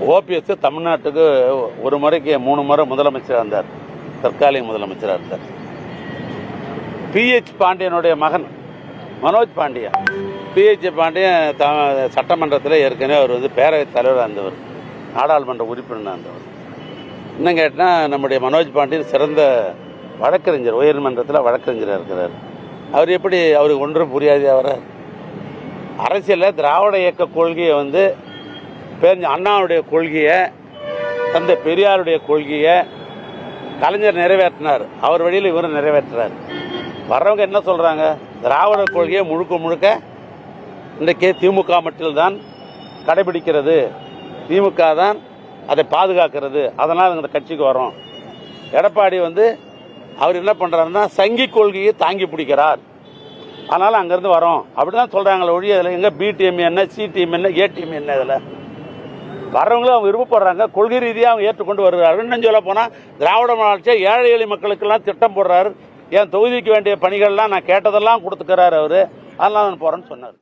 OPS தமிழ்நாட்டுக்கு ஒரு முறைக்கு 3 முறை முதலமைச்சராக இருந்தார், தற்காலிக முதலமைச்சராக இருந்தார். பிஹெச் பாண்டியனுடைய மகன் மனோஜ் பாண்டியன், பிஹெச் பாண்டியன் சட்டமன்றத்தில் ஏற்கனவே அவர் பேரவைத் தலைவராக இருந்தவர், நாடாளுமன்ற உறுப்பினராக இருந்தவர். இன்னும் கேட்டால் நம்முடைய மனோஜ் பாண்டியன் சிறந்த வழக்கறிஞர், உயர்நீதிமன்றத்தில் வழக்கறிஞராக இருக்கிறார். அவர் எப்படி அவருக்கு ஒன்றும் புரியாது? அவரார் அரசியலில் திராவிட இயக்க கொள்கையை அண்ணாவுடைய கொள்கையை, தந்தை பெரியாருடைய கொள்கையை கலைஞர் நிறைவேற்றினார், அவர் வழியில் இவரும் நிறைவேற்றுறார். வர்றவங்க என்ன சொல்கிறாங்க? திராவிட கொள்கையை முழுக்க முழுக்க இன்றைக்கே திமுக மட்டும்தான் கடைபிடிக்கிறது, திமுக தான் அதை பாதுகாக்கிறது, அதனால் இந்த கட்சிக்கு வரோம். எடப்பாடி அவர் என்ன பண்ணுறாருன்னா சங்கி கொள்கையை தாங்கி பிடிக்கிறார், அதனால் அங்கேருந்து வரோம் அப்படி தான் சொல்கிறாங்களே ஒழிய இதில் எங்கே பி டீம் என்ன, சி டீம் என்ன, ஏ டீம் என்ன, இதில் வர்றவங்களும் அவங்க விருப்பப்படுறாங்க, கொள்கை ரீதியாக அவங்க ஏற்றுக்கொண்டு வருகிறார்கள். இன்னும் சொல்ல போனால் திராவிட மாநில ஏழை எளிய மக்களுக்கெல்லாம் திட்டம் போடுறாரு, என் தொகுதிக்கு வேண்டிய பணிகள்லாம் நான் கேட்டதெல்லாம் கொடுத்துக்கிறாரு அவர், அதெல்லாம் நான் போகிறேன்னு சொன்னார்.